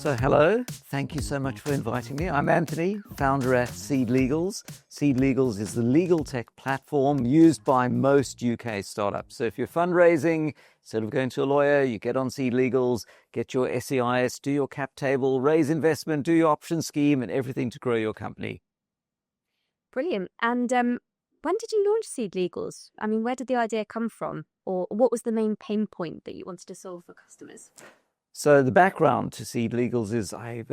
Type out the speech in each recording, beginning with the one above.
So hello, thank you so much for inviting me. I'm Anthony, founder at SeedLegals. SeedLegals is the legal tech platform used by most UK startups. So if you're fundraising, instead of going to a lawyer, you get on SeedLegals, get your SEIS, do your cap table, raise investment, do your option scheme and everything to grow your company. Brilliant. And when did you launch SeedLegals? I mean, where did the idea come from? Or what was the main pain point that you wanted to solve for customers? So the background to SeedLegals is I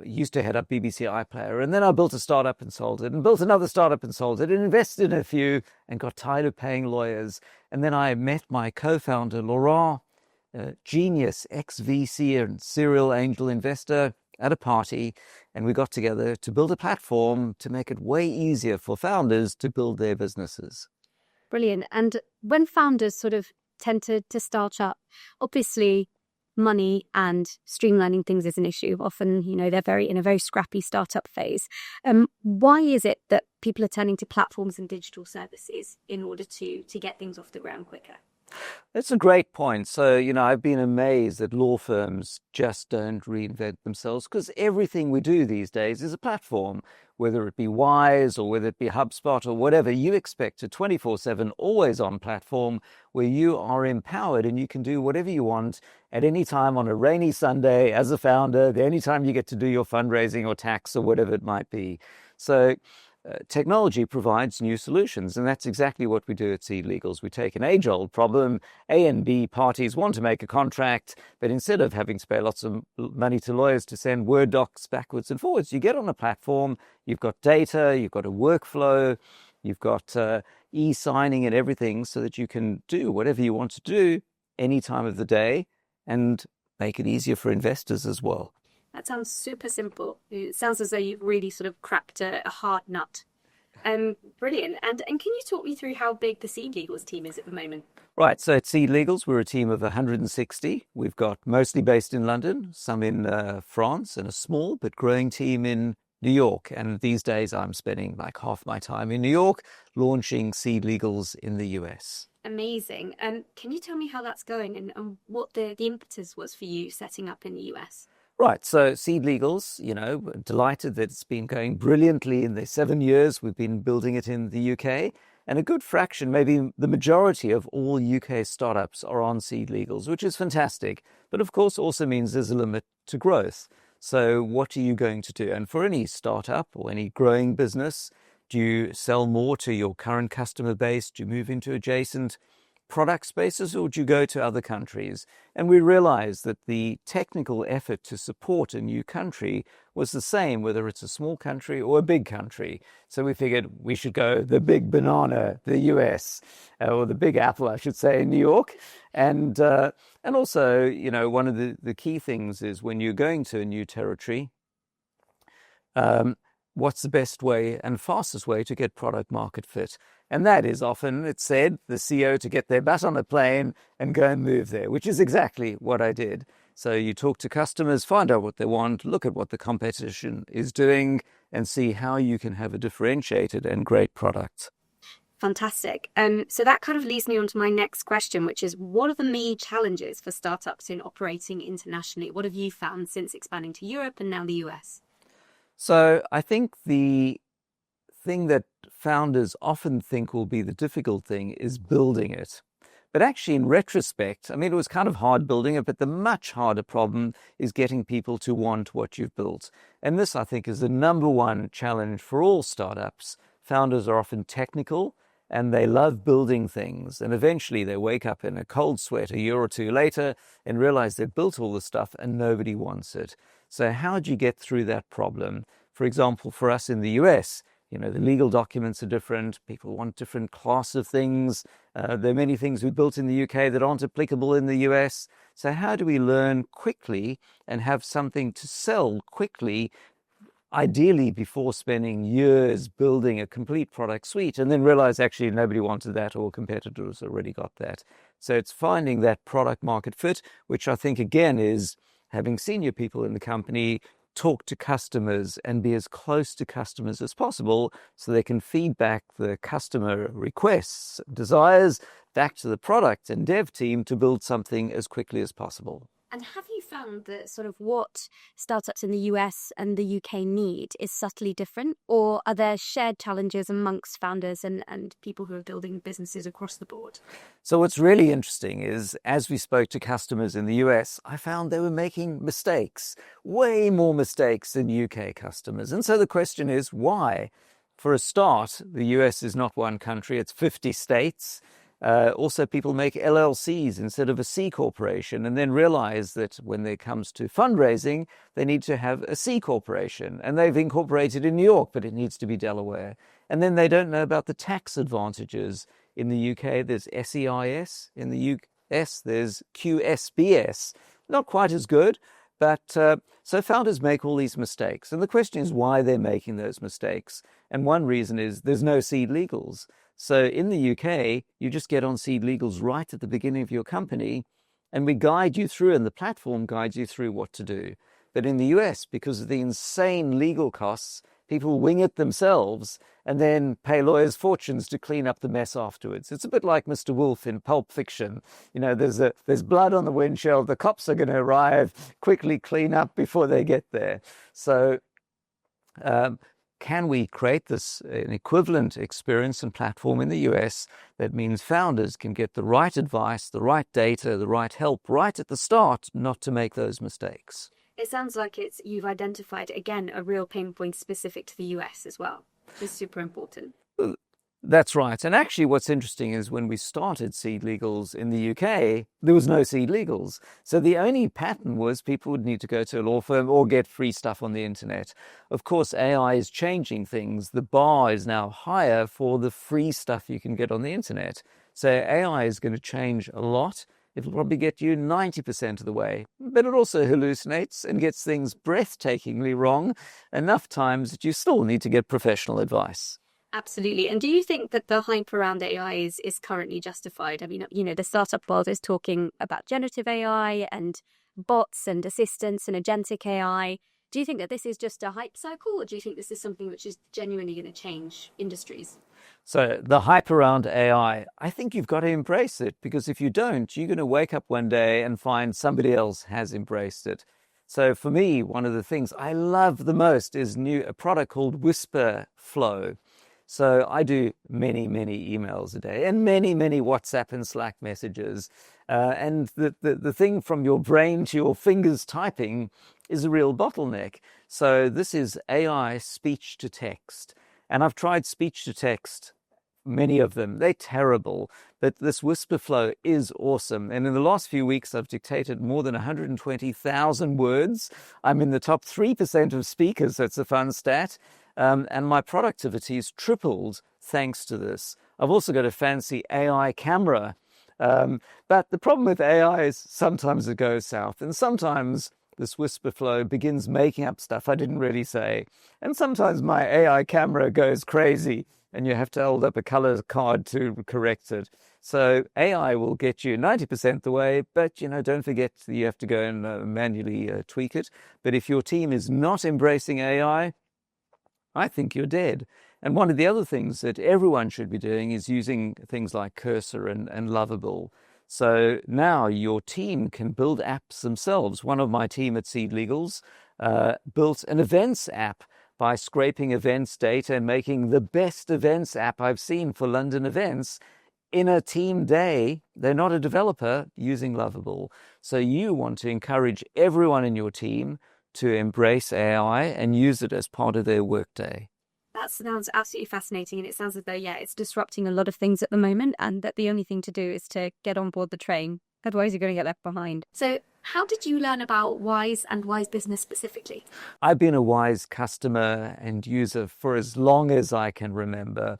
used to head up BBC iPlayer, and then I built a startup and sold it, and built another startup and sold it, and invested in a few and got tired of paying lawyers. And then I met my co-founder, Laurent, genius, ex-VC and serial angel investor, at a party, and we got together to build a platform to make it way easier for founders to build their businesses. Brilliant. And when founders sort of tend to start up, obviously money and streamlining things is an issue. Often, they're in a very scrappy startup phase. Why is it that people are turning to platforms and digital services in order to get things off the ground quicker? That's a great point. So, I've been amazed that law firms just don't reinvent themselves, because everything we do these days is a platform, whether it be Wise or whether it be HubSpot or whatever. You expect a 24/7 always on platform where you are empowered and you can do whatever you want at any time on a rainy Sunday as a founder, the only time you get to do your fundraising or tax or whatever it might be. So technology provides new solutions, and that's exactly what we do at SeedLegals. We take an age-old problem. A and B parties want to make a contract, but instead of having to pay lots of money to lawyers to send Word docs backwards and forwards, you get on a platform, you've got data, you've got a workflow, you've got e-signing and everything, so that you can do whatever you want to do any time of the day and make it easier for investors as well. That sounds super simple. It sounds as though you've really sort of cracked a hard nut. Brilliant. And can you talk me through how big the SeedLegals team is at the moment? Right. So at SeedLegals, we're a team of 160. We've got mostly based in London, some in France, and a small but growing team in New York. And these days I'm spending like half my time in New York launching SeedLegals in the US. Amazing. Can you tell me how that's going and what the impetus was for you setting up in the US? Right, so SeedLegals, delighted that it's been going brilliantly in the 7 years we've been building it in the UK. And a good fraction, maybe the majority of all UK startups are on SeedLegals, which is fantastic. But of course also means there's a limit to growth. So what are you going to do? And for any startup or any growing business, do you sell more to your current customer base? Do you move into adjacent product spaces, or do you go to other countries? And we realized that the technical effort to support a new country was the same, whether it's a small country or a big country. So we figured we should go the big banana, the US, or the big apple, I should say, in New York. And also, one of the key things is when you're going to a new territory, what's the best way and fastest way to get product market fit? And that is often, it's said, the CEO to get their butt on a plane and go and move there, which is exactly what I did. So you talk to customers, find out what they want, look at what the competition is doing, and see how you can have a differentiated and great product. Fantastic. So that kind of leads me on to my next question, which is, what are the main challenges for startups in operating internationally? What have you found since expanding to Europe and now the US? So I think the thing that founders often think will be the difficult thing is building it. But actually, in retrospect, it was kind of hard building it, but the much harder problem is getting people to want what you've built. And this, I think, is the number one challenge for all startups. Founders are often technical and they love building things. And eventually they wake up in a cold sweat a year or two later and realize they've built all this stuff and nobody wants it. So how do you get through that problem? For example, for us in the US, the legal documents are different. People want different class of things. There are many things we built in the UK that aren't applicable in the US. So how do we learn quickly and have something to sell quickly, ideally before spending years building a complete product suite and then realize actually nobody wanted that or competitors already got that? So it's finding that product market fit, which I think again is having senior people in the company talk to customers and be as close to customers as possible so they can feed back the customer requests, desires back to the product and dev team to build something as quickly as possible. And have you found that sort of what startups in the US and the UK need is subtly different, or are there shared challenges amongst founders and people who are building businesses across the board? So what's really interesting is, as we spoke to customers in the US, I found they were making mistakes, way more mistakes than UK customers. And so the question is, why? For a start, the US is not one country, it's 50 states. Also, people make LLCs instead of a C corporation, and then realize that when it comes to fundraising, they need to have a C corporation. And they've incorporated in New York, but it needs to be Delaware. And then they don't know about the tax advantages. In the UK, there's SEIS. In the US, there's QSBS. Not quite as good, but so founders make all these mistakes. And the question is why they're making those mistakes. And one reason is there's no SeedLegals. So in the UK, you just get on SeedLegals right at the beginning of your company, and we guide you through, and the platform guides you through what to do. But in the US, because of the insane legal costs, people wing it themselves and then pay lawyers fortunes to clean up the mess afterwards. It's a bit like Mr. Wolf in Pulp Fiction. You know, there's blood on the windshield. The cops are going to arrive, quickly clean up before they get there. So can we create an equivalent experience and platform in the US that means founders can get the right advice, the right data, the right help right at the start, not to make those mistakes? It sounds like you've identified, again, a real pain point specific to the US as well, which is super important. That's right. And actually what's interesting is when we started SeedLegals in the UK, there was no SeedLegals. So the only pattern was people would need to go to a law firm or get free stuff on the internet. Of course, AI is changing things. The bar is now higher for the free stuff you can get on the internet. So AI is going to change a lot. It'll probably get you 90% of the way, but it also hallucinates and gets things breathtakingly wrong enough times that you still need to get professional advice. Absolutely. And do you think that the hype around AI is currently justified? I mean, you know, the startup world is talking about generative AI and bots and assistants and agentic AI. Do you think that this is just a hype cycle, or do you think this is something which is genuinely going to change industries? So the hype around AI, I think you've got to embrace it, because if you don't, you're going to wake up one day and find somebody else has embraced it. So for me, one of the things I love the most is a product called Whisper Flow. So I do many, many emails a day and many, many WhatsApp and Slack messages. And the thing from your brain to your fingers typing is a real bottleneck. So this is AI speech to text. And I've tried speech to text, many of them. They're terrible. But this Whisper Flow is awesome. And in the last few weeks, I've dictated more than 120,000 words. I'm in the top 3% of speakers. So it's a fun stat. And my productivity's tripled thanks to this. I've also got a fancy AI camera. But the problem with AI is sometimes it goes south, and sometimes this Whisper Flow begins making up stuff I didn't really say. And sometimes my AI camera goes crazy and you have to hold up a color card to correct it. So AI will get you 90% the way, but don't forget you have to go and manually tweak it. But if your team is not embracing AI, I think you're dead. And one of the other things that everyone should be doing is using things like Cursor and Lovable. So now your team can build apps themselves. One of my team at SeedLegals built an events app by scraping events data and making the best events app I've seen for London events in a team day. They're not a developer, using Lovable. So you want to encourage everyone in your team to embrace AI and use it as part of their workday. That sounds absolutely fascinating. And it sounds as though, it's disrupting a lot of things at the moment, and that the only thing to do is to get on board the train. Otherwise, you're going to get left behind. So how did you learn about Wise and Wise Business specifically? I've been a Wise customer and user for as long as I can remember.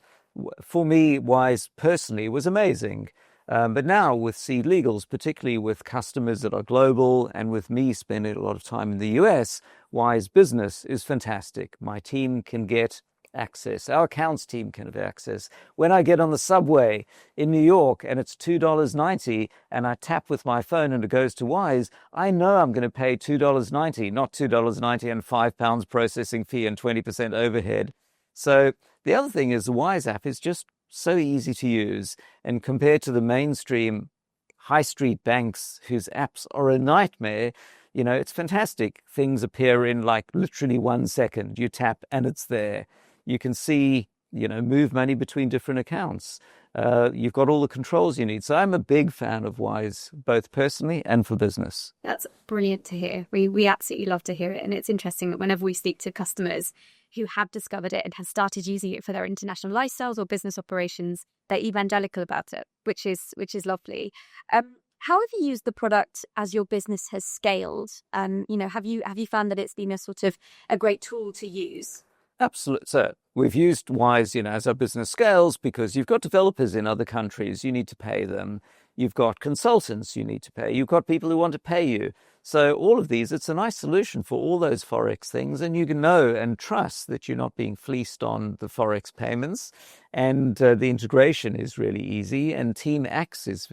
For me, Wise personally was amazing. But now with SeedLegals, particularly with customers that are global and with me spending a lot of time in the US, Wise Business is fantastic. My team can get access. Our accounts team can have access. When I get on the subway in New York and it's $2.90 and I tap with my phone and it goes to Wise, I know I'm going to pay $2.90, not $2.90 and £5 processing fee and 20% overhead. So the other thing is the Wise app is just so easy to use, and compared to the mainstream high street banks whose apps are a nightmare, It's fantastic. Things appear in like literally 1 second. You tap and it's there. You can see, move money between different accounts. You've got all the controls you need. So I'm a big fan of Wise, both personally and for business. That's brilliant to hear. We absolutely love to hear it. And it's interesting that whenever we speak to customers who have discovered it and have started using it for their international lifestyles or business operations, they're evangelical about it, which is lovely. How have you used the product as your business has scaled? Have you found that it's been a sort of a great tool to use? Absolutely. So we've used Wise, as our business scales, because you've got developers in other countries, you need to pay them. You've got consultants you need to pay. You've got people who want to pay you. So all of these, it's a nice solution for all those Forex things. And you can know and trust that you're not being fleeced on the Forex payments. And the integration is really easy. And team access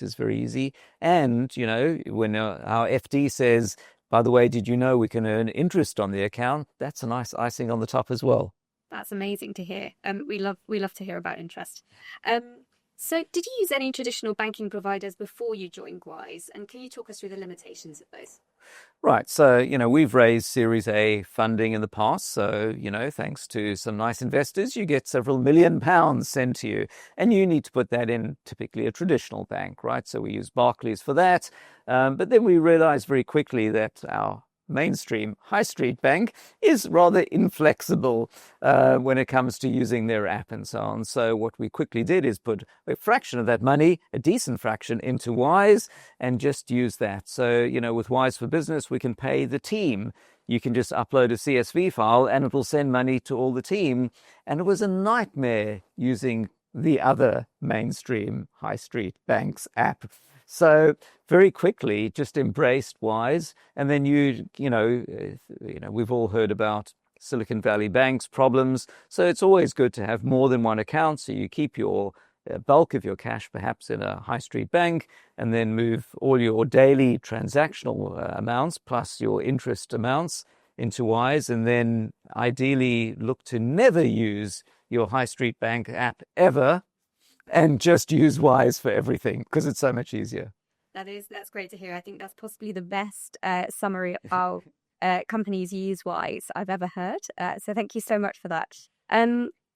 is very easy. And, when our FD says, by the way, did you know we can earn interest on the account? That's a nice icing on the top as well. That's amazing to hear. We love to hear about interest. So did you use any traditional banking providers before you joined Wise? And can you talk us through the limitations of those? Right. So, we've raised Series A funding in the past. So, thanks to some nice investors, you get several £1 million sent to you. And you need to put that in typically a traditional bank, right? So we use Barclays for that. But then we realized very quickly that our mainstream high street bank is rather inflexible when it comes to using their app and so on. So what we quickly did is put a fraction of that money, a decent fraction, into Wise and just use that. So, with Wise for Business, we can pay the team. You can just upload a CSV file and it will send money to all the team. And it was a nightmare using the other mainstream high street bank's app. So very quickly just embraced Wise. And then we've all heard about Silicon Valley banks problems. So it's always good to have more than one account. So you keep your bulk of your cash perhaps in a high street bank and then move all your daily transactional amounts plus your interest amounts into Wise. And then ideally look to never use your high street bank app ever, and just use Wise for everything because it's so much easier. That's great to hear. I think that's possibly the best summary of companies use Wise I've ever heard. So thank you so much for that.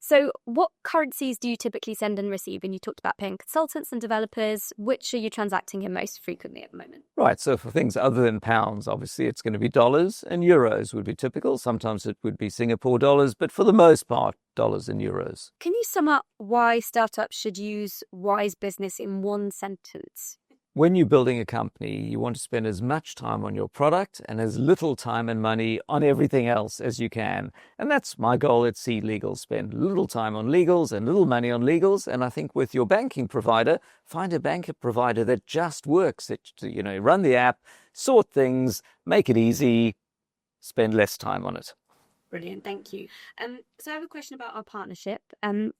So what currencies do you typically send and receive? And you talked about paying consultants and developers. Which are you transacting in most frequently at the moment? Right. So for things other than pounds, obviously it's going to be dollars and euros would be typical. Sometimes it would be Singapore dollars, but for the most part, dollars and euros. Can you sum up why startups should use Wise Business in one sentence? When you're building a company, you want to spend as much time on your product and as little time and money on everything else as you can. And that's my goal at SeedLegals. Spend little time on legals and little money on legals. And I think with your banking provider, find a banking provider that just works. That, run the app, sort things, make it easy, spend less time on it. Brilliant, thank you. So I have a question about our partnership.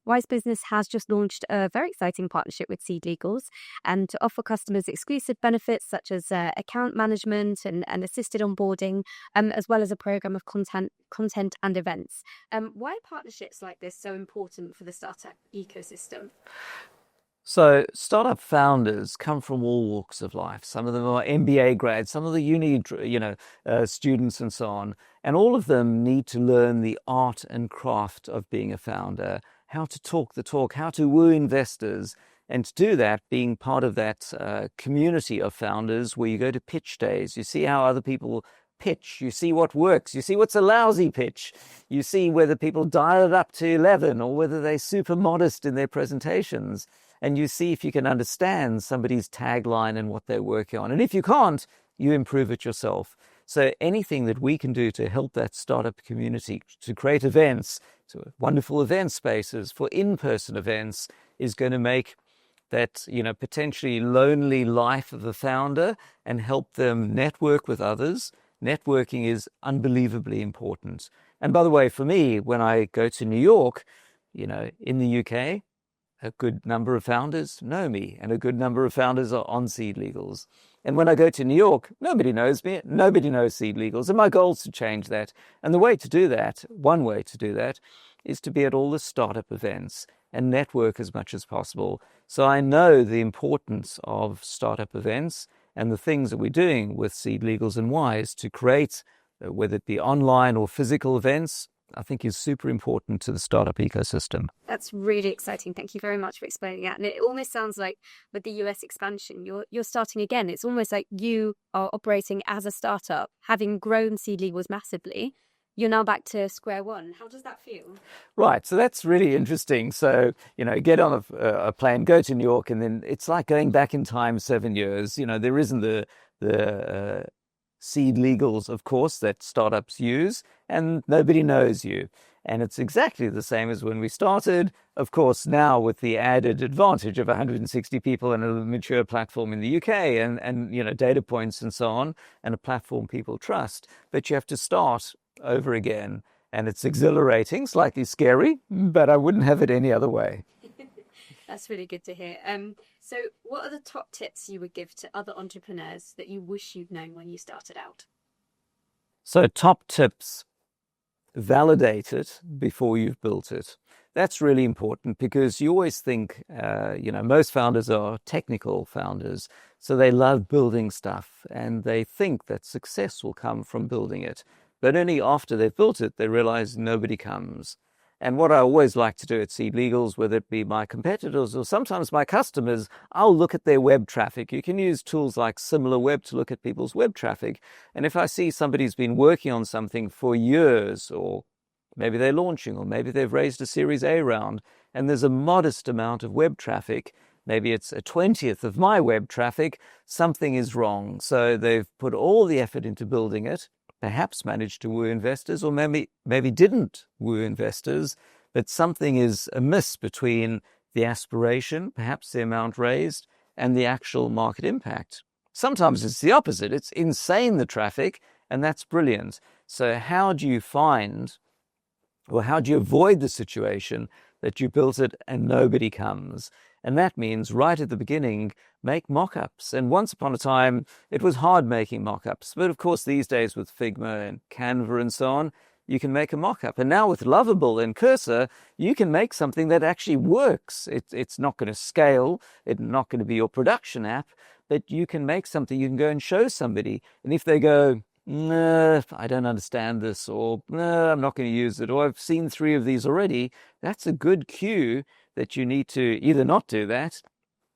Wise Business has just launched a very exciting partnership with SeedLegals and to offer customers exclusive benefits such as account management and assisted onboarding, as well as a program of content and events. Why are partnerships like this so important for the startup ecosystem? So startup founders come from all walks of life. Some of them are MBA grads, some of the uni, students and so on. And all of them need to learn the art and craft of being a founder, how to talk the talk, how to woo investors. And to do that, being part of that community of founders where you go to pitch days, you see how other people pitch, you see what works, you see what's a lousy pitch, you see whether people dial it up to 11 or whether they're super modest in their presentations. And you see if you can understand somebody's tagline and what they're working on. And if you can't, you improve it yourself. So anything that we can do to help that startup community to create events, to wonderful event spaces for in-person events is going to make that, potentially lonely life of the founder and help them network with others. Networking is unbelievably important. And by the way, for me, when I go to New York, in the UK, a good number of founders know me and a good number of founders are on SeedLegals. And when I go to New York, nobody knows me, nobody knows SeedLegals. And my goal is to change that. And the way to do that, one way to do that, is to be at all the startup events and network as much as possible. So I know the importance of startup events And the things that we're doing with SeedLegals and Wise to create, whether it be online or physical events, I think is super important to the startup ecosystem. That's really exciting. Thank you very much for explaining that. And it almost sounds like with the US expansion, you're starting again. It's almost like you are operating as a startup, having grown SeedLegals massively. You're now back to square one. How does that feel? Right, so that's really interesting. So, get on a plane, go to New York, and then it's like going back in time 7 years. There isn't the SeedLegals, of course, that startups use, and nobody knows you. And it's exactly the same as when we started. Of course, now with the added advantage of 160 people and a mature platform in the UK and data points and so on, and a platform people trust. But you have to start over again. And it's exhilarating, slightly scary, but I wouldn't have it any other way. That's really good to hear. So what are the top tips you would give to other entrepreneurs that you wish you'd known when you started out? So top tips: validate it before you've built it. That's really important because you always think, most founders are technical founders, so they love building stuff and they think that success will come from building it. But only after they've built it, they realize nobody comes. And what I always like to do at SeedLegals, whether it be my competitors or sometimes my customers, I'll look at their web traffic. You can use tools like SimilarWeb to look at people's web traffic. And if I see somebody's been working on something for years, or maybe they're launching, or maybe they've raised a Series A round, and there's a modest amount of web traffic, maybe it's a 20th of my web traffic, something is wrong. So they've put all the effort into building it, perhaps managed to woo investors, or maybe didn't woo investors, but something is amiss between the aspiration, perhaps the amount raised, and the actual market impact. Sometimes it's the opposite. It's insane, the traffic, and that's brilliant. So how do you avoid the situation that you built it and nobody comes? And that means right at the beginning, make mock-ups. And once upon a time, it was hard making mock-ups. But of course, these days with Figma and Canva and so on, you can make a mock-up. And now with Lovable and Cursor, you can make something that actually works. It's not going to scale. It's not going to be your production app. But you can make something you can go and show somebody. And if they go, "No, I don't understand this," or "No, I'm not going to use it," or "I've seen 3 of these already," that's a good cue that you need to either not do that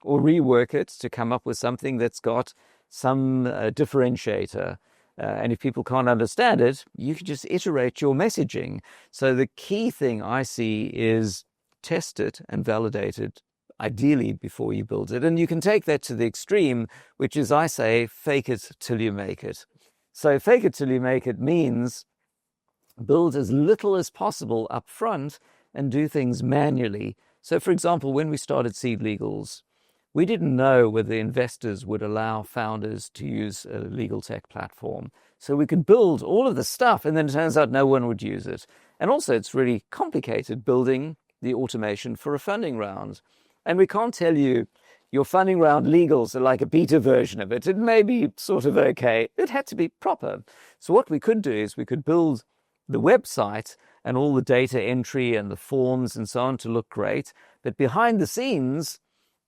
or rework it to come up with something that's got some differentiator. And if people can't understand it, you can just iterate your messaging. So the key thing I see is test it and validate it, ideally before you build it. And you can take that to the extreme, which is, I say, fake it till you make it. So fake it till you make it means build as little as possible up front and do things manually. So, for example, when we started SeedLegals, we didn't know whether investors would allow founders to use a legal tech platform. So we could build all of the stuff, and then it turns out no one would use it. And also, it's really complicated building the automation for a funding round. And we can't tell you your funding round legals are like a beta version of it. It may be sort of okay. It had to be proper. So what we could do is we could build the website and all the data entry and the forms and so on to look great. But behind the scenes,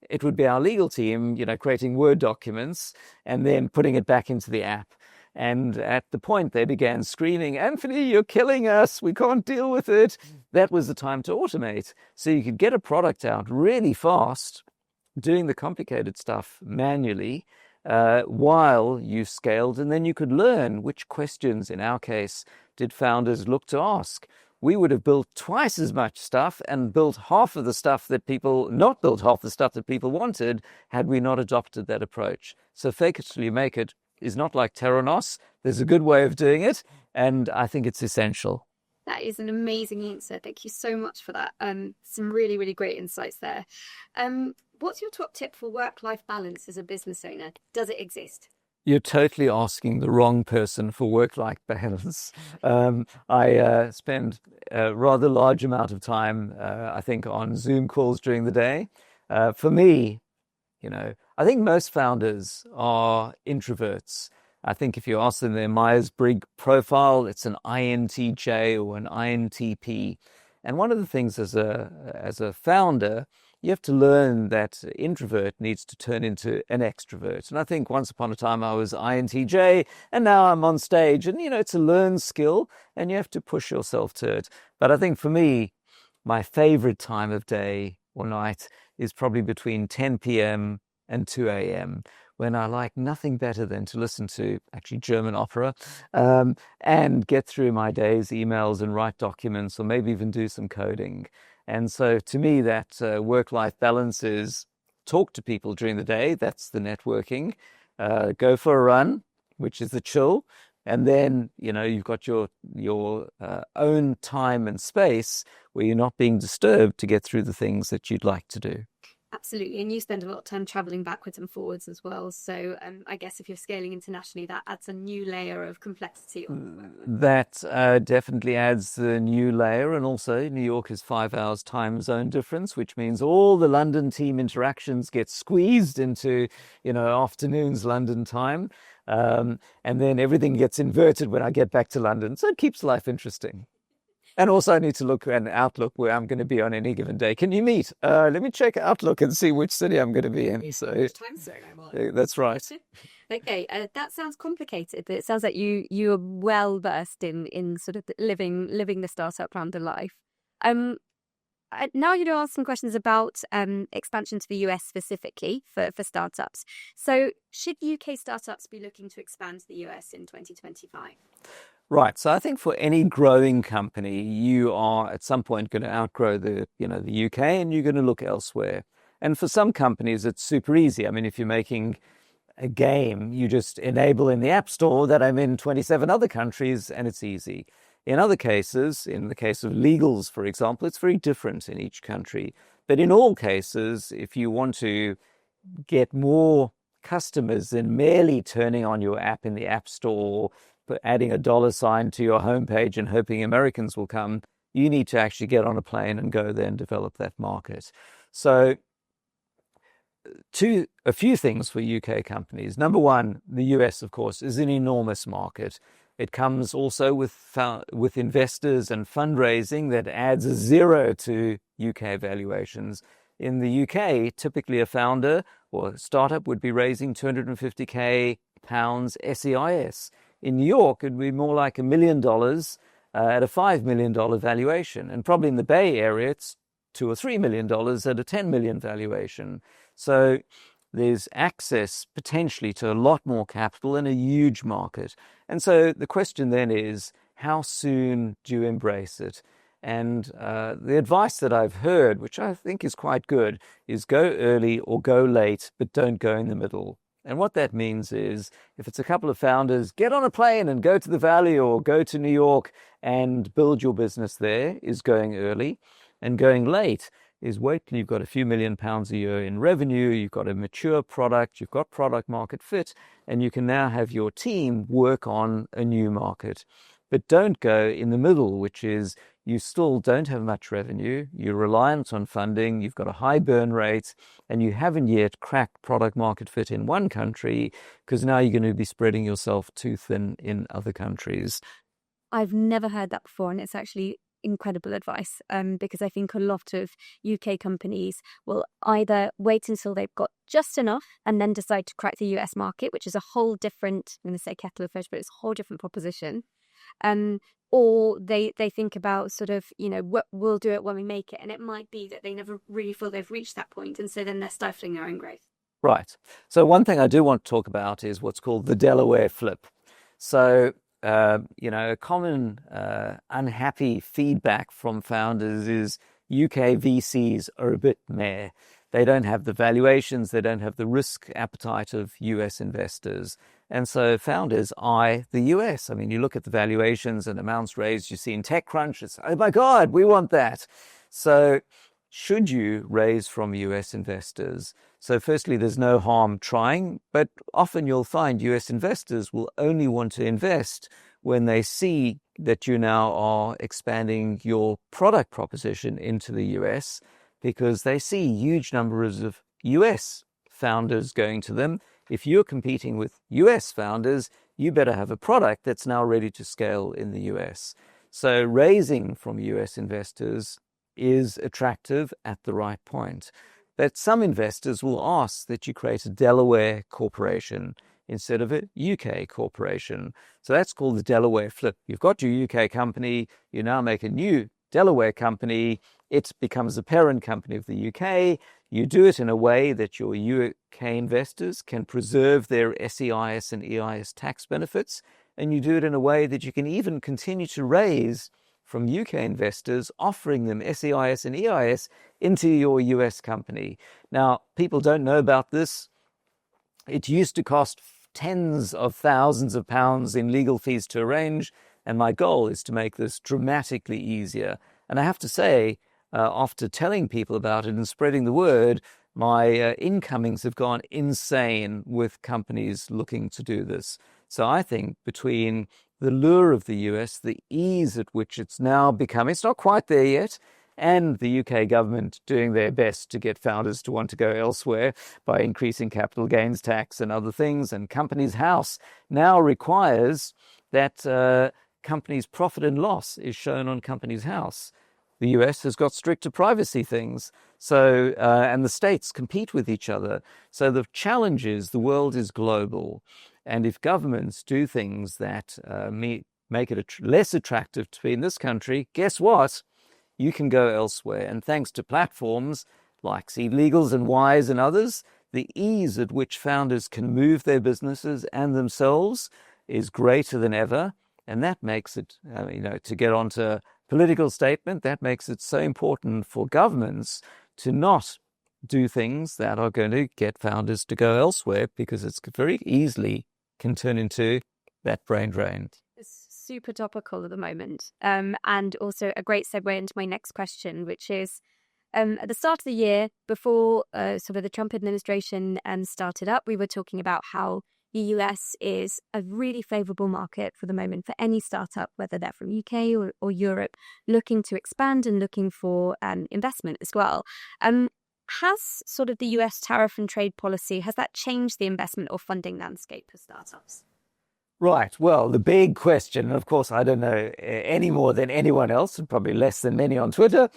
it would be our legal team, creating Word documents and then putting it back into the app. And at the point they began screaming, "Anthony, you're killing us. We can't deal with it." That was the time to automate. So you could get a product out really fast, doing the complicated stuff manually, while you scaled. And then you could learn which questions, in our case, did founders look to ask. We would have built twice as much stuff and not built half the stuff that people wanted had we not adopted that approach. So fake it till you make it is not like Terranos. There's a good way of doing it, and I think it's essential. That is an amazing answer. Thank you so much for that. Some really, really great insights there. What's your top tip for work-life balance as a business owner? Does it exist? You're totally asking the wrong person for work-life balance. I spend a rather large amount of time, I think, on Zoom calls during the day. For me, I think most founders are introverts. I think if you ask them their Myers-Briggs profile, it's an INTJ or an INTP. And one of the things as a founder you have to learn that introvert needs to turn into an extrovert. And I think once upon a time I was INTJ, and now I'm on stage. And, it's a learned skill, and you have to push yourself to it. But I think for me, my favorite time of day or night is probably between 10 p.m. and 2 a.m., when I like nothing better than to listen to actually German opera, and get through my day's emails and write documents, or maybe even do some coding. And so to me, that work-life balance is talk to people during the day. That's the networking. Go for a run, which is the chill. And then, you've got your own time and space where you're not being disturbed to get through the things that you'd like to do. Absolutely. And you spend a lot of time traveling backwards and forwards as well. So I guess if you're scaling internationally, that adds a new layer of complexity. That definitely adds a new layer. And also, New York is 5 hours time zone difference, which means all the London team interactions get squeezed into, afternoon's London time. And then everything gets inverted when I get back to London. So it keeps life interesting. And also I need to look at Outlook where I'm going to be on any given day. Can you meet? Let me check Outlook and see which city I'm going to be in. Yeah, so which time zone I'm on. That's right. Okay, that sounds complicated, but it sounds like you are well versed in sort of living the startup founder life. Now you're going to ask some questions about expansion to the US specifically for startups. So should UK startups be looking to expand to the US in 2025? Right. So I think for any growing company, you are at some point going to outgrow the UK, and you're going to look elsewhere. And for some companies, it's super easy. I mean, if you're making a game, you just enable in the App Store that I'm in 27 other countries, and it's easy. In other cases, in the case of legals, for example, it's very different in each country. But in all cases, if you want to get more customers than merely turning on your app in the App Store, adding a $sign to your homepage and hoping Americans will come, you need to actually get on a plane and go there and develop that market. So a few things for UK companies. Number one, the US, of course, is an enormous market. It comes also with investors and fundraising that adds a zero to UK valuations. In the UK, typically a founder or a startup would be raising 250k pounds SEIS. In New York, it'd be more like $1 million at a $5 million valuation. And probably in the Bay Area, it's $2 or $3 million at a 10 million valuation. So there's access potentially to a lot more capital in a huge market. And so the question then is, how soon do you embrace it? And the advice that I've heard, which I think is quite good, is go early or go late, but don't go in the middle. And what that means is, if it's a couple of founders, get on a plane and go to the Valley or go to New York and build your business there, is going early. And going late is wait till you've got a few £1 million a year in revenue, you've got a mature product, you've got product market fit, and you can now have your team work on a new market. But don't go in the middle, which is you still don't have much revenue, you're reliant on funding, you've got a high burn rate, and you haven't yet cracked product market fit in one country, because now you're going to be spreading yourself too thin in other countries. I've never heard that before, and it's actually incredible advice, because I think a lot of UK companies will either wait until they've got just enough and then decide to crack the US market, which is a whole different, I'm going to say kettle of fish, but it's a whole different proposition. Or they think about sort of, we'll do it when we make it. And it might be that they never really feel they've reached that point. And so then they're stifling their own growth. Right. So one thing I do want to talk about is what's called the Delaware flip. So, a common unhappy feedback from founders is UK VCs are a bit meh. They don't have the valuations, they don't have the risk appetite of US investors. And so founders eye the US. I mean, you look at the valuations and amounts raised, you see in TechCrunch, it's, oh my God, we want that. So should you raise from US investors? So firstly, there's no harm trying, but often you'll find US investors will only want to invest when they see that you now are expanding your product proposition into the US, because they see huge numbers of US founders going to them. If you're competing with US founders, you better have a product that's now ready to scale in the US. So raising from US investors is attractive at the right point. That some investors will ask that you create a Delaware corporation instead of a UK corporation. So that's called the Delaware flip. You've got your UK company, you now make a new Delaware company, it becomes a parent company of the UK. You do it in a way that your UK investors can preserve their SEIS and EIS tax benefits, and you do it in a way that you can even continue to raise from UK investors, offering them SEIS and EIS into your US company. Now, people don't know about this. It used to cost tens of thousands of pounds in legal fees to arrange, and my goal is to make this dramatically easier. And I have to say, after telling people about it and spreading the word, my incomings have gone insane with companies looking to do this. So I think between the lure of the US, the ease at which it's now become, it's not quite there yet, and the UK government doing their best to get founders to want to go elsewhere by increasing capital gains tax and other things. And Companies House now requires that companies' profit and loss is shown on Companies House. The US has got stricter privacy things, so and the states compete with each other. So the challenge is the world is global. And if governments do things that make it less attractive to be in this country, guess what? You can go elsewhere. And thanks to platforms like SeedLegals and Wise and others, the ease at which founders can move their businesses and themselves is greater than ever. And that makes it, to get onto political statement, that makes it so important for governments to not do things that are going to get founders to go elsewhere, because it's very easily can turn into that brain drain. It's super topical at the moment. And also a great segue into my next question, which is at the start of the year, before sort of the Trump administration started up, we were talking about how the US is a really favourable market for the moment for any startup, whether they're from UK or Europe, looking to expand and looking for investment as well. Has sort of the US tariff and trade policy, has that changed the investment or funding landscape for startups? Right. Well, the big question, and of course, I don't know any more than anyone else, and probably less than many on Twitter,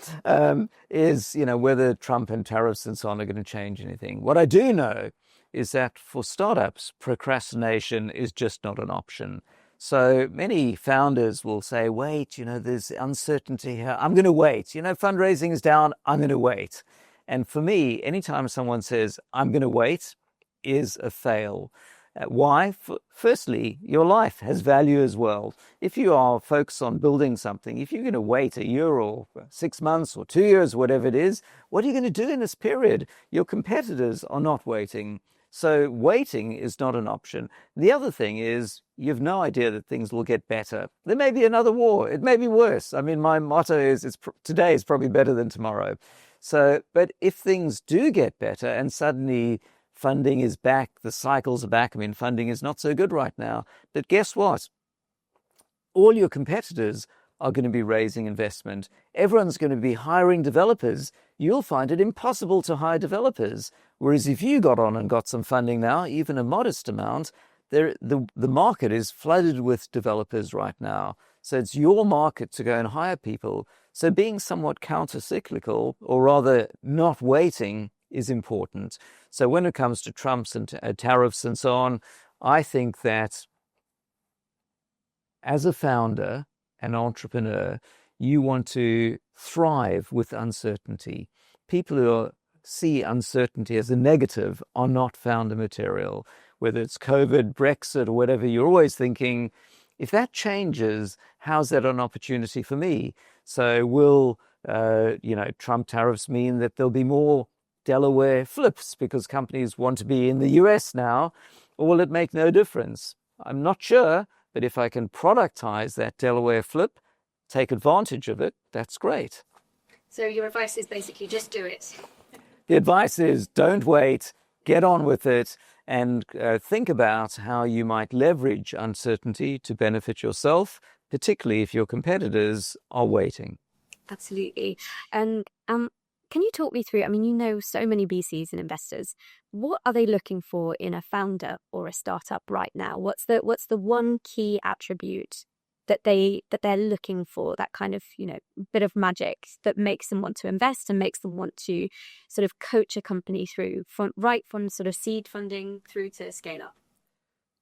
is, whether Trump and tariffs and so on are going to change anything. What I do know is that for startups, procrastination is just not an option. So many founders will say, wait, there's uncertainty here. I'm going to wait. Fundraising is down. I'm going to wait. And for me, anytime someone says, I'm going to wait, is a fail. Why? Firstly, your life has value as well. If you are focused on building something, if you're going to wait a year or 6 months or 2 years, whatever it is, what are you going to do in this period? Your competitors are not waiting. So waiting is not an option. The other thing is you have no idea that things will get better. There may be another war. It may be worse. I mean, my motto is today is probably better than tomorrow. So, but if things do get better and suddenly funding is back, the cycles are back. I mean, funding is not so good right now. But guess what? All your competitors are going to be raising investment. Everyone's going to be hiring developers. You'll find it impossible to hire developers. Whereas if you got on and got some funding now, even a modest amount, the market is flooded with developers right now. So it's your market to go and hire people. So being somewhat counter-cyclical, or rather not waiting, is important. So when it comes to Trump's and tariffs and so on, I think that as a founder, an entrepreneur, you want to thrive with uncertainty. People who see uncertainty as a negative are not founder material. Whether it's COVID, Brexit, or whatever, you're always thinking, if that changes, how's that an opportunity for me? So will, Trump tariffs mean that there'll be more Delaware flips because companies want to be in the US now, or will it make no difference? I'm not sure, but if I can productize that Delaware flip, take advantage of it, that's great. So your advice is basically just do it. The advice is don't wait, get on with it, and think about how you might leverage uncertainty to benefit yourself, particularly if your competitors are waiting. Absolutely. And can you talk me through, so many VCs and investors, what are they looking for in a founder or a startup right now? What's the one key attribute that they're looking for, that kind of, bit of magic that makes them want to invest and makes them want to sort of coach a company through right from sort of seed funding through to scale up?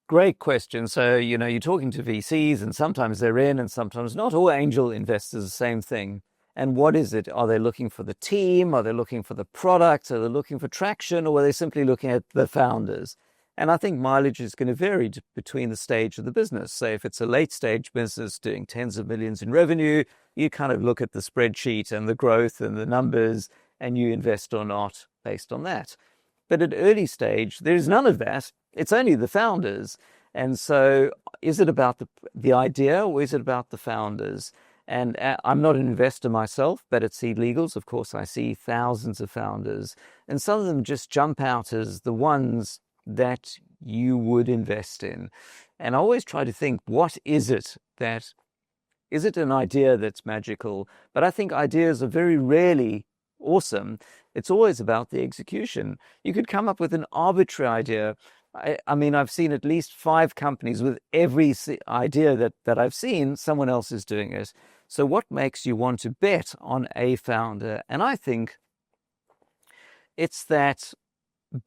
Great question. So, you're talking to VCs and sometimes they're in and sometimes not. All angel investors, the same thing. And what is it? Are they looking for the team? Are they looking for the product? Are they looking for traction? Or are they simply looking at the founders? And I think mileage is going to vary between the stage of the business. So if it's a late stage business doing tens of millions in revenue, you kind of look at the spreadsheet and the growth and the numbers and you invest or not based on that. But at early stage, there's none of that. It's only the founders. And so is it about the idea or is it about the founders? And I'm not an investor myself, but at SeedLegals, of course, I see thousands of founders. And some of them just jump out as the ones that you would invest in. And I always try to think, what is it that, is it an idea that's magical? But I think ideas are very rarely awesome. It's always about the execution. You could come up with an arbitrary idea. I mean, I've seen at least 5 companies with every idea that I've seen, someone else is doing it. So what makes you want to bet on a founder? And I think it's that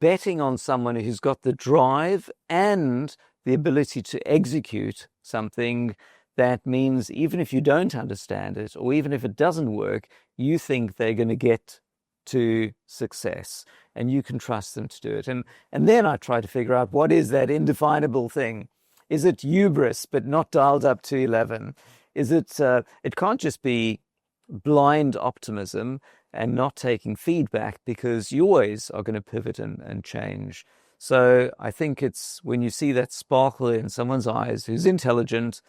betting on someone who's got the drive and the ability to execute something that means even if you don't understand it, or even if it doesn't work, you think they're going to get to success and you can trust them to do it. And then I try to figure out, what is that indefinable thing? Is it hubris, but not dialed up to 11? Is it, it can't just be blind optimism and not taking feedback, because you always are going to pivot and change. So I think it's when you see that sparkle in someone's eyes who's intelligent,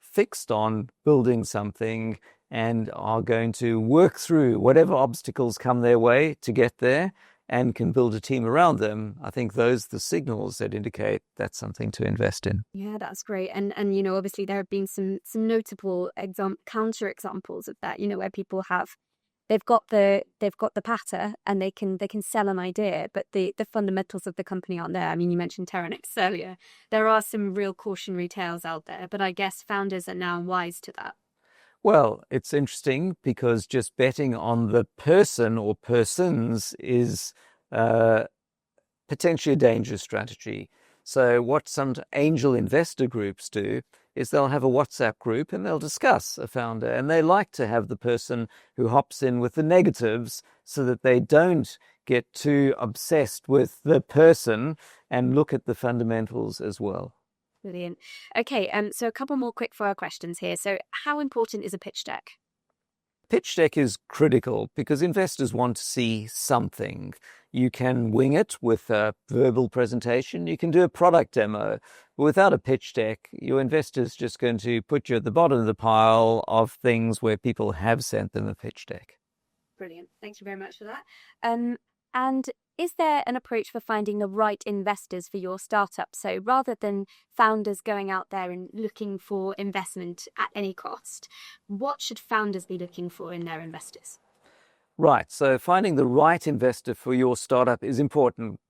fixed on building something, and are going to work through whatever obstacles come their way to get there and can build a team around them. I think those are the signals that indicate that's something to invest in. Yeah, that's great. And obviously there have been some notable counter examples of that, where people they've got the patter and they can sell an idea, but the fundamentals of the company aren't there. I mean, you mentioned Terranix earlier. There are some real cautionary tales out there, but I guess founders are now wise to that. Well, it's interesting because just betting on the person or persons is potentially a dangerous strategy. So what some angel investor groups do is they'll have a WhatsApp group and they'll discuss a founder, and they like to have the person who hops in with the negatives so that they don't get too obsessed with the person and look at the fundamentals as well. Brilliant. Okay, so a couple more quick fire questions here. So how important is a pitch deck? Pitch deck is critical because investors want to see something. You can wing it with a verbal presentation. You can do a product demo. But without a pitch deck, your investor's just going to put you at the bottom of the pile of things where people have sent them a pitch deck. Brilliant. Thank you very much for that. And is there an approach for finding the right investors for your startup? So rather than founders going out there and looking for investment at any cost, what should founders be looking for in their investors? Right. So finding the right investor for your startup is important.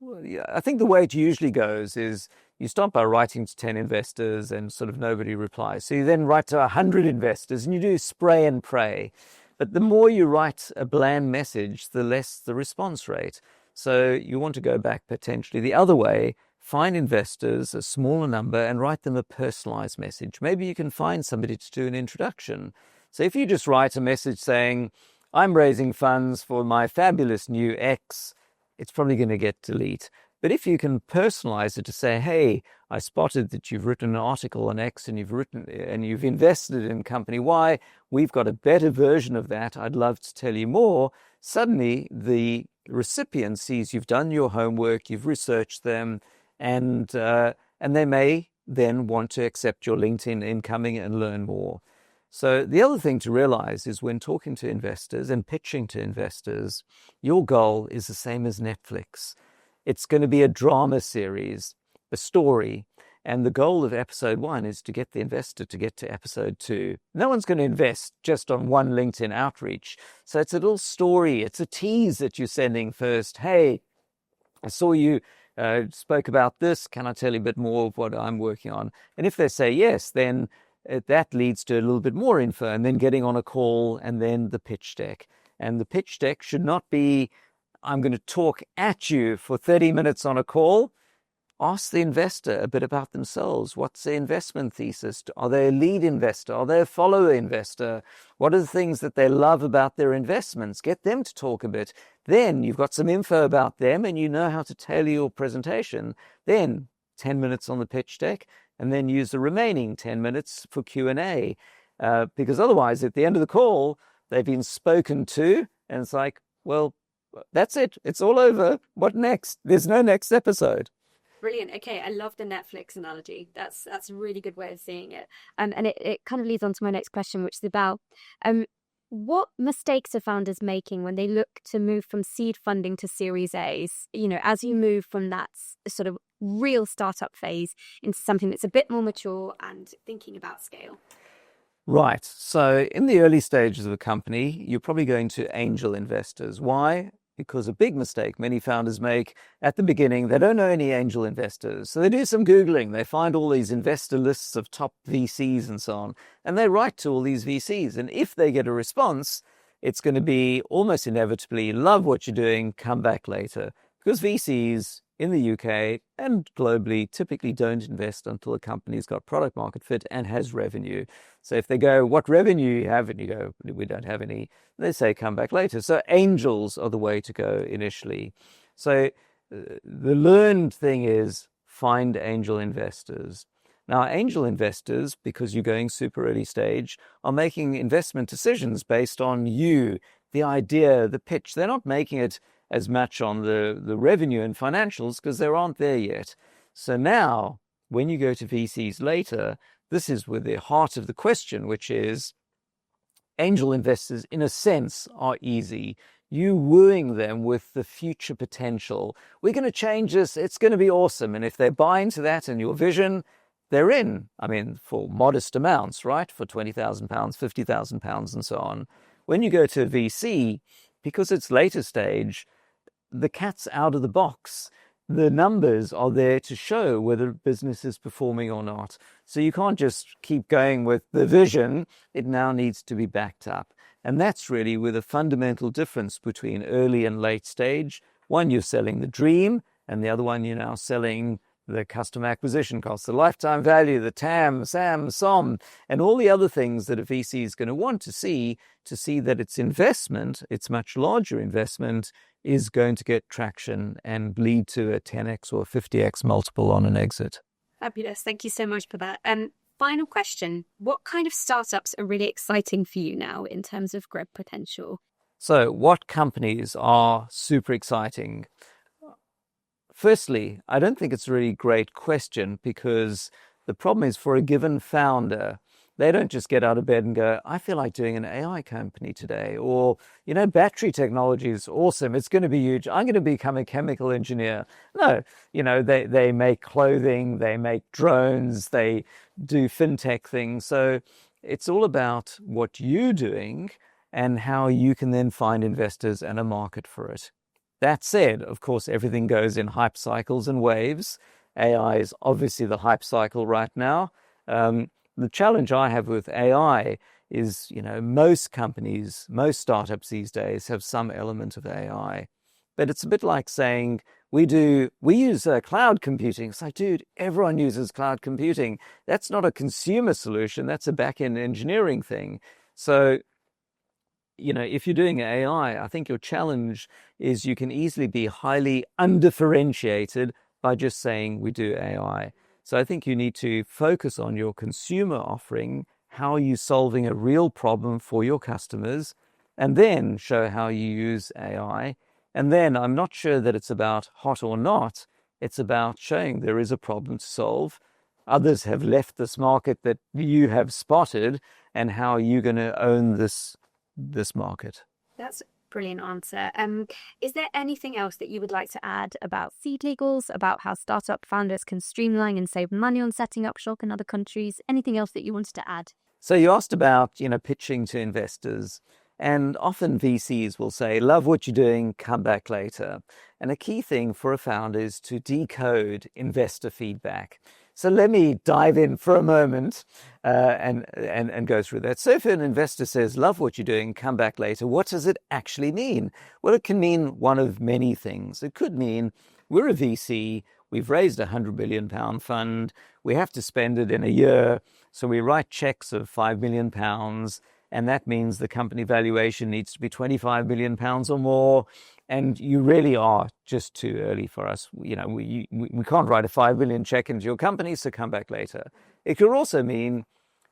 I think the way it usually goes is you start by writing to 10 investors and sort of nobody replies. So you then write to 100 investors and you do spray and pray. But the more you write a bland message, the less the response rate. So you want to go back potentially the other way, find investors, a smaller number, and write them a personalized message. Maybe you can find somebody to do an introduction. So if you just write a message saying, I'm raising funds for my fabulous new X, it's probably going to get delete. But if you can personalize it to say, hey, I spotted that you've written an article on X and you've invested in company Y, we've got a better version of that, I'd love to tell you more. Suddenly the recipient sees you've done your homework, you've researched them, and they may then want to accept your LinkedIn incoming and learn more. So the other thing to realize is when talking to investors and pitching to investors, your goal is the same as Netflix. It's going to be a drama series, a story, and the goal of episode 1 is to get the investor to get to episode 2. No one's going to invest just on one LinkedIn outreach. So it's a little story. It's a tease that you're sending first. Hey, I saw you spoke about this. Can I tell you a bit more of what I'm working on? And if they say yes, then that leads to a little bit more info, and then getting on a call, and then the pitch deck. And the pitch deck should not be, I'm going to talk at you for 30 minutes on a call. Ask the investor a bit about themselves. What's their investment thesis? Are they a lead investor? Are they a follower investor? What are the things that they love about their investments? Get them to talk a bit. Then you've got some info about them and you know how to tailor your presentation. Then 10 minutes on the pitch deck, and then use the remaining 10 minutes for Q&A. Because otherwise, at the end of the call, they've been spoken to, and it's like, well, that's it. It's all over. What next? There's no next episode. Brilliant. Okay, I love the Netflix analogy. That's a really good way of seeing it. And it kind of leads on to my next question, which is about what mistakes are founders making when they look to move from seed funding to Series A's? You know, as you move from that sort of real startup phase into something that's a bit more mature and thinking about scale. Right. So in the early stages of a company, you're probably going to angel investors. Why? Because a big mistake many founders make at the beginning, they don't know any angel investors. So they do some Googling. They find all these investor lists of top VCs and so on, and they write to all these VCs. And if they get a response, it's going to be almost inevitably, love what you're doing, come back later. Because VCs in the UK and globally typically don't invest until a company's got product market fit and has revenue. So if they go, what revenue you have? And you go, we don't have any. They say, come back later. So angels are the way to go initially. So the learned thing is find angel investors. Now, angel investors, because you're going super early stage, are making investment decisions based on you, the idea, the pitch. They're not making it as much on the revenue and financials because they aren't there yet. So now, when you go to VCs later, this is with the heart of the question, which is angel investors, in a sense, are easy. You wooing them with the future potential. We're going to change this. It's going to be awesome. And if they buy into that and your vision, they're in. I mean, for modest amounts, right? For £20,000, £50,000 and so on. When you go to a VC, because it's later stage, the cat's out of the box. The numbers are there to show whether business is performing or not. So you can't just keep going with the vision. It now needs to be backed up. And that's really where the fundamental difference between early and late stage. One, you're selling the dream, and the other one, you're now selling the customer acquisition costs, the lifetime value, the TAM, SAM, SOM, and all the other things that a VC is going to want to see that its investment, its much larger investment, is going to get traction and lead to a 10x or 50x multiple on an exit. Fabulous. Thank you so much for that. Final question. What kind of startups are really exciting for you now in terms of growth potential? So what companies are super exciting? Firstly, I don't think it's a really great question because the problem is for a given founder, they don't just get out of bed and go, I feel like doing an AI company today, or, battery technology is awesome. It's going to be huge. I'm going to become a chemical engineer. No, they make clothing, they make drones, they do fintech things. So it's all about what you're doing and how you can then find investors and a market for it. That said, of course, everything goes in hype cycles and waves. AI is obviously the hype cycle right now. The challenge I have with AI is, most companies, most startups these days have some element of AI. But it's a bit like saying, we use cloud computing. It's like, dude, everyone uses cloud computing. That's not a consumer solution. That's a back-end engineering thing. So, if you're doing AI, I think your challenge is you can easily be highly undifferentiated by just saying we do AI. So I think you need to focus on your consumer offering, how are you solving a real problem for your customers, and then show how you use AI. And then I'm not sure that it's about hot or not. It's about showing there is a problem to solve. Others have left this market that you have spotted, and how are you going to own this market? That's a brilliant answer. Is there anything else that you would like to add about SeedLegals, about how startup founders can streamline and save money on setting up shop in other countries? Anything else that you wanted to add? So you asked about, pitching to investors. And often VCs will say, love what you're doing, come back later. And a key thing for a founder is to decode investor feedback. So let me dive in for a moment and go through that. So if an investor says, love what you're doing, come back later, what does it actually mean? Well, it can mean one of many things. It could mean we're a VC, we've raised a £100 million fund, we have to spend it in a year, so we write checks of £5 million, and that means the company valuation needs to be £25 million or more. And you really are just too early for us. You know, we can't write a $5 million check into your company, so come back later. It could also mean,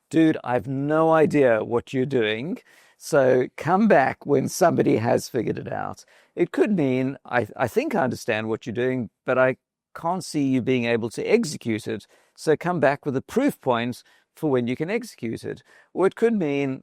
dude, I've no idea what you're doing, so come back when somebody has figured it out. It could mean, I think I understand what you're doing, but I can't see you being able to execute it, so come back with a proof point for when you can execute it. Or it could mean,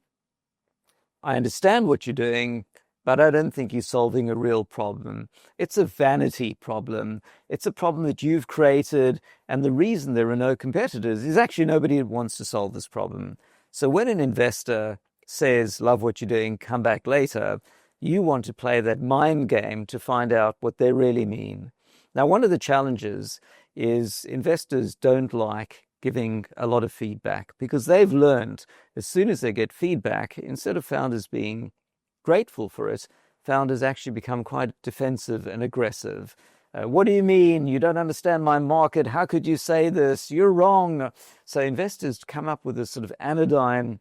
I understand what you're doing, but I don't think you're solving a real problem. It's a vanity problem. It's a problem that you've created, and the reason there are no competitors is actually nobody wants to solve this problem. So when an investor says, love what you're doing, come back later, you want to play that mind game to find out what they really mean. Now, one of the challenges is investors don't like giving a lot of feedback because they've learned as soon as they get feedback, instead of founders being grateful for it, founders actually become quite defensive and aggressive. What do you mean? You don't understand my market. How could you say this? You're wrong. So investors come up with this sort of anodyne,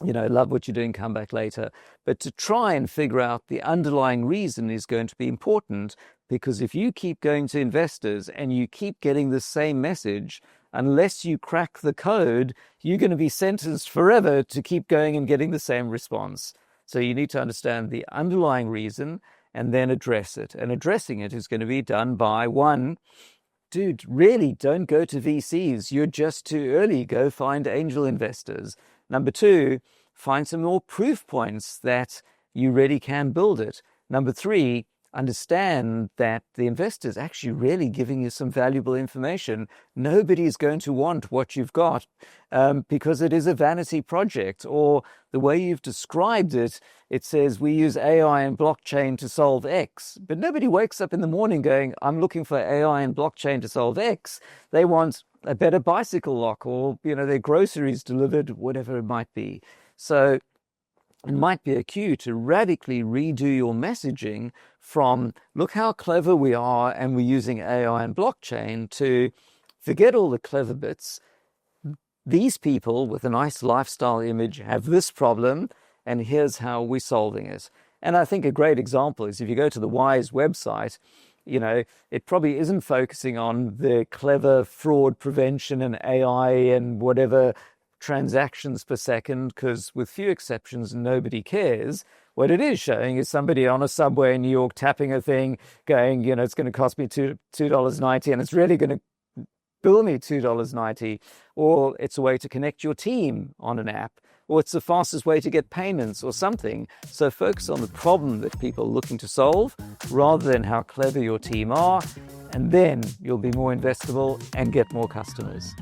love what you're doing, come back later. But to try and figure out the underlying reason is going to be important, because if you keep going to investors and you keep getting the same message, unless you crack the code, you're going to be sentenced forever to keep going and getting the same response. So you need to understand the underlying reason and then address it. And addressing it is going to be done by, one, dude, really don't go to VCs. You're just too early. Go find angel investors. Number two, find some more proof points that you really can build it. Number three, understand that the investor is actually really giving you some valuable information. Nobody is going to want what you've got because it is a vanity project, or the way you've described it, it says we use AI and blockchain to solve X. But nobody wakes up in the morning going, I'm looking for AI and blockchain to solve X. They want a better bicycle lock, or their groceries delivered, whatever it might be. So it might be a cue to radically redo your messaging from, look how clever we are and we're using AI and blockchain, to forget all the clever bits. These people with a nice lifestyle image have this problem, and here's how we're solving it. And I think a great example is if you go to the Wise website, it probably isn't focusing on the clever fraud prevention and AI and whatever transactions per second, because with few exceptions, nobody cares. What it is showing is somebody on a subway in New York tapping a thing, going, it's going to cost me $2.90, and it's really going to bill me $2.90. Or it's a way to connect your team on an app, or it's the fastest way to get payments or something. So focus on the problem that people are looking to solve rather than how clever your team are, and then you'll be more investable and get more customers.